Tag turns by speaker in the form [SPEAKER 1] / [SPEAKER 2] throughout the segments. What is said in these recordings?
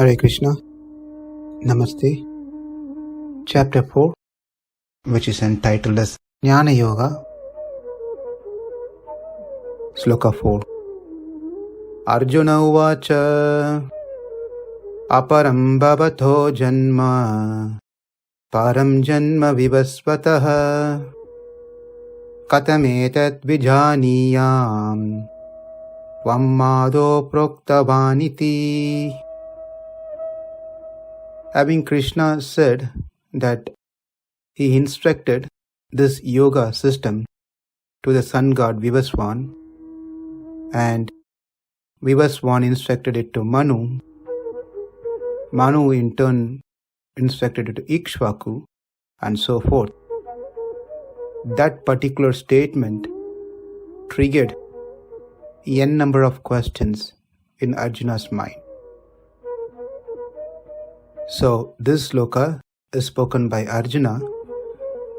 [SPEAKER 1] Hare Krishna, Namaste. Chapter 4, which is entitled as Jnana Yoga, Sloka 4. Arjuna uvāca aparaṁ bhavato janma paraṁ janma vivasvataḥ katham etad vijānīyāṁ tvam ādau proktavān iti. Having Krishna said that he instructed this yoga system to the sun god Vivasvān, and Vivasvān instructed it to Manu. Manu in turn instructed it to Ikshvaku, and so forth. That particular statement triggered n number of questions in Arjuna's mind. So this sloka is spoken by Arjuna,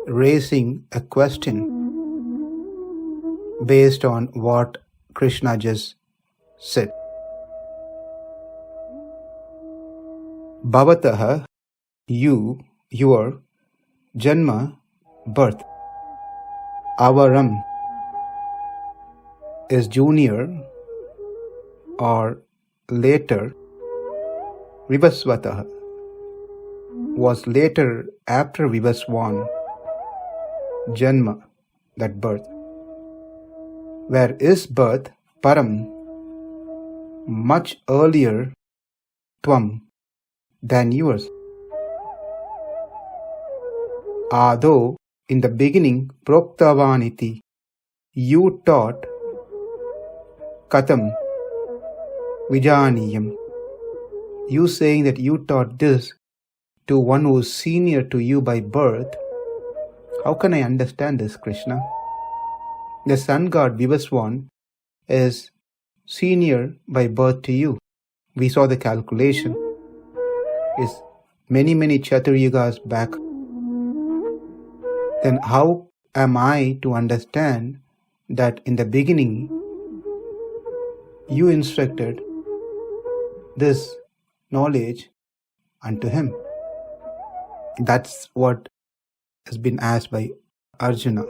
[SPEAKER 1] raising a question based on what Krishna just said. Bhavatāḥ, your, janma, birth. Aparaṁ is junior or later. Vivasvataḥ was later after Vivasvān, janma, that birth. Where is birth, paraṁ, much earlier, tvam, than yours. Ādau, in the beginning, proktavān iti, you taught, katham, vijānīyāṁ, you saying that you taught this to one who is senior to you by birth. How can I understand this, Krishna? The sun god Vivasvān is senior by birth to you. We saw the calculation. It's many Chaturyugas back. Then how am I to understand that in the beginning you instructed this knowledge unto him? That's what has been asked by Arjuna.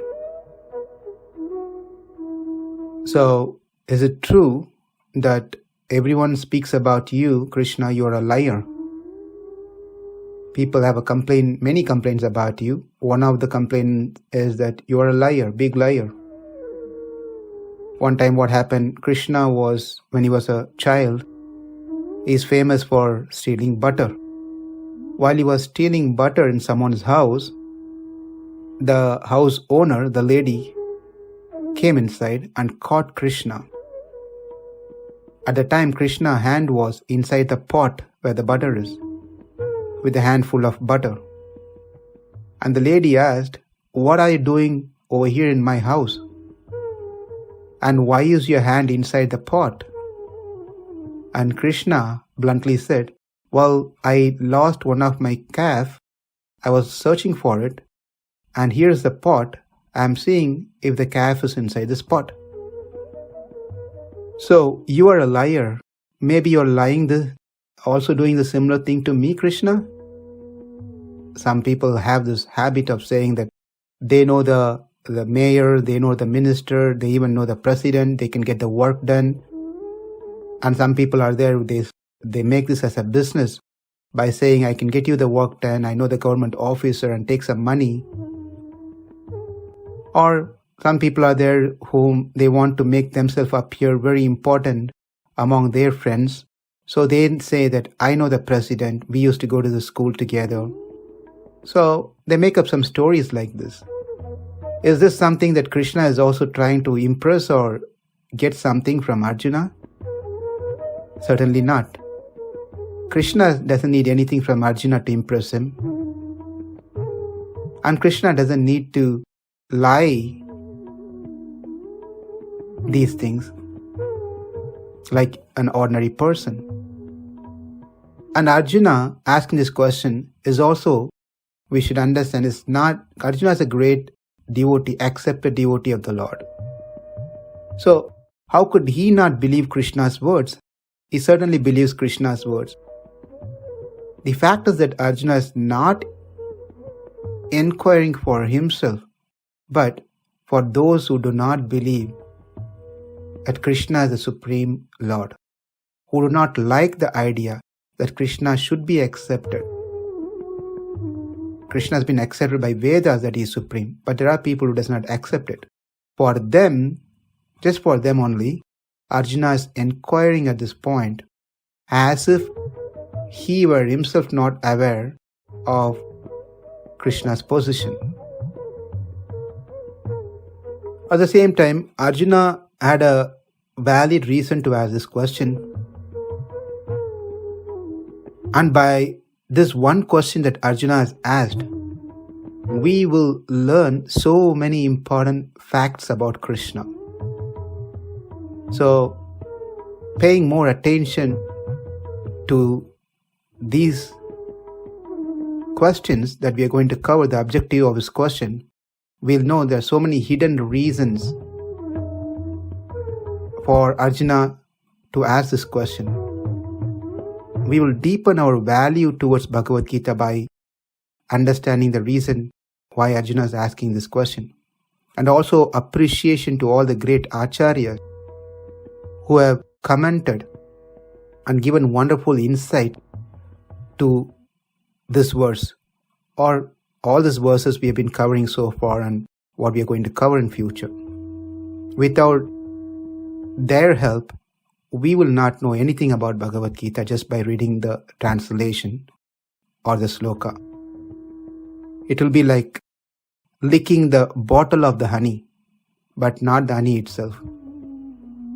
[SPEAKER 1] So, is it true that everyone speaks about you, Krishna, you're a liar? People have many complaints about you. One of the complaints is that you're a liar, big liar. One time what happened, Krishna when he was a child, he's famous for stealing butter. While he was stealing butter in someone's house, the house owner, the lady, came inside and caught Krishna. At the time, Krishna's hand was inside the pot where the butter is, with a handful of butter. And the lady asked, "What are you doing over here in my house? And why is your hand inside the pot?" And Krishna bluntly said, "Well, I lost one of my calf. I was searching for it. And here's the pot. I'm seeing if the calf is inside this pot." So, you are a liar. Maybe you're lying also doing the similar thing to me, Krishna? Some people have this habit of saying that they know the mayor, they know the minister, they even know the president, they can get the work done. And some people are there, they make this as a business by saying, I can get you the work done, I know the government officer, and take some money. Or some people are there whom they want to make themselves appear very important among their friends. So they say that I know the president, we used to go to the school together. So they make up some stories like this. Is this something that Krishna is also trying to impress or get something from Arjuna? Certainly not. Krishna doesn't need anything from Arjuna to impress him. And Krishna doesn't need to lie these things like an ordinary person. And Arjuna asking this question is also, we should understand, is not, Arjuna is a great devotee, accepted devotee of the Lord. So how could he not believe Krishna's words? He certainly believes Krishna's words. The fact is that Arjuna is not inquiring for himself, but for those who do not believe that Krishna is the Supreme Lord, who do not like the idea that Krishna should be accepted. Krishna has been accepted by Vedas that he is supreme, but there are people who does not accept it. For them, just for them only, Arjuna is inquiring at this point as if he were himself not aware of Krishna's position. At the same time, Arjuna had a valid reason to ask this question. And by this one question that Arjuna has asked, we will learn so many important facts about Krishna. So, paying more attention to these questions that we are going to cover, the objective of this question, we'll know there are so many hidden reasons for Arjuna to ask this question. We will deepen our value towards Bhagavad Gita by understanding the reason why Arjuna is asking this question, and also appreciation to all the great acharyas who have commented and given wonderful insight to this verse, or all these verses we have been covering so far and what we are going to cover in future. Without their help, we will not know anything about Bhagavad Gita just by reading the translation or the sloka. It will be like licking the bottle of the honey, but not the honey itself.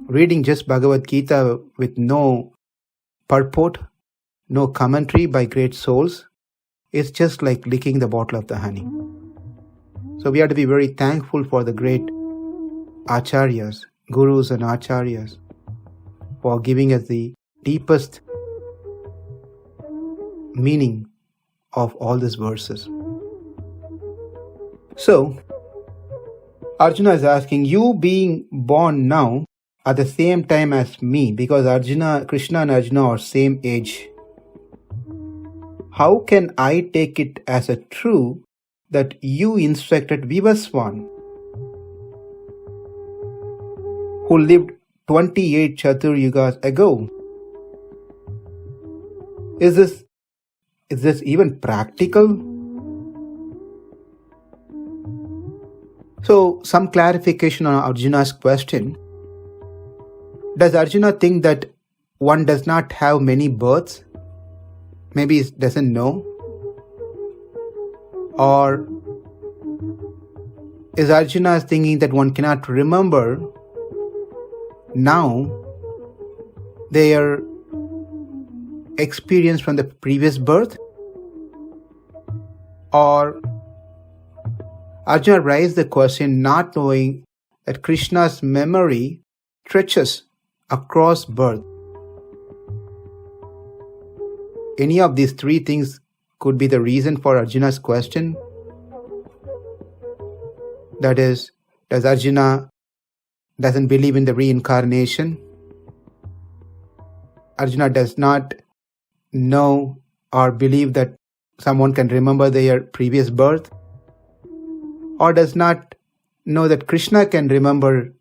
[SPEAKER 1] Reading just Bhagavad Gita with no purport, no commentary by great souls, is just like licking the bottle of the honey. So we have to be very thankful for the great acharyas, gurus and acharyas, for giving us the deepest meaning of all these verses. So, Arjuna is asking, you being born now at the same time as me, because Krishna and Arjuna are same age, how can I take it as a true that you instructed Vivasvān, who lived 28 Chatur Yugas ago? Is this even practical? So, some clarification on Arjuna's question. Does Arjuna think that one does not have many births? Maybe he doesn't know? Or is Arjuna thinking that one cannot remember now their experience from the previous birth? Or Arjuna raised the question not knowing that Krishna's memory stretches across birth. Any of these three things could be the reason for Arjuna's question. That is, does Arjuna doesn't believe in the reincarnation? Arjuna does not know or believe that someone can remember their previous birth? Or does not know that Krishna can remember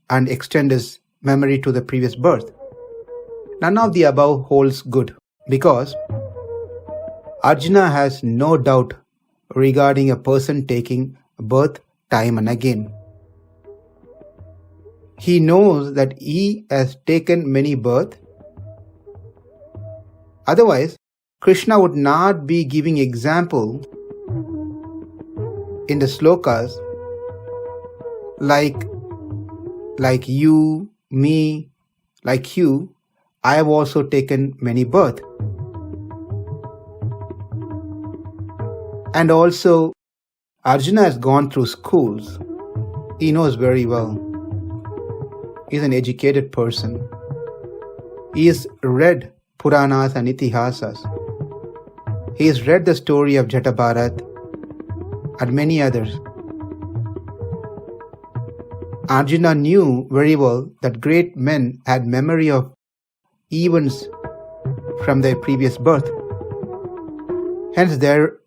[SPEAKER 1] and extend his memory to the previous birth? None of the above holds good, because Arjuna has no doubt regarding a person taking birth time and again. He knows that he has taken many births. Otherwise, Krishna would not be giving example in the slokas like you, me, like you, I have also taken many births. And also, Arjuna has gone through schools. He knows very well. He is an educated person. He has read Puranas and Itihasas. He has read the story of Jata and many others. Arjuna knew very well that great men had memory of events from their previous birth. Hence, there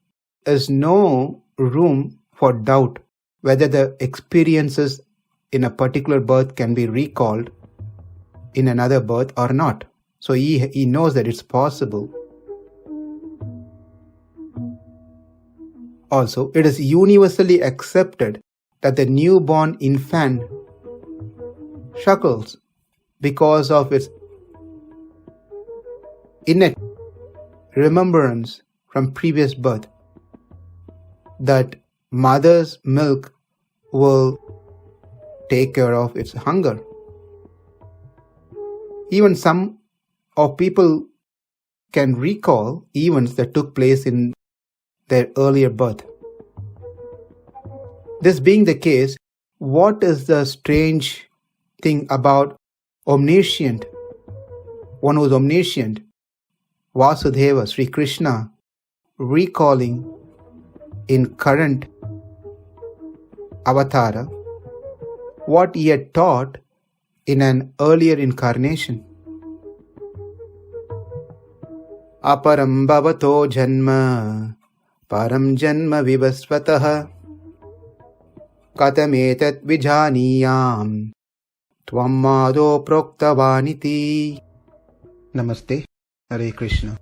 [SPEAKER 1] is no room for doubt whether the experiences in a particular birth can be recalled in another birth or not. So he knows that it's possible. Also, it is universally accepted that the newborn infant chuckles because of its innate remembrance from previous birth that mother's milk will take care of its hunger. Even some of people can recall events that took place in their earlier birth. This being the case, what is the strange thing about omniscient, one who is omniscient, Vasudeva, Sri Krishna, recalling in current avatara what he had taught in an earlier incarnation? Aparaṁ bhavato janma, paraṁ janma vivasvataḥ, katham etad vijānīyāṁ, tvam ādau proktavān iti. Namaste. Hare Krishna.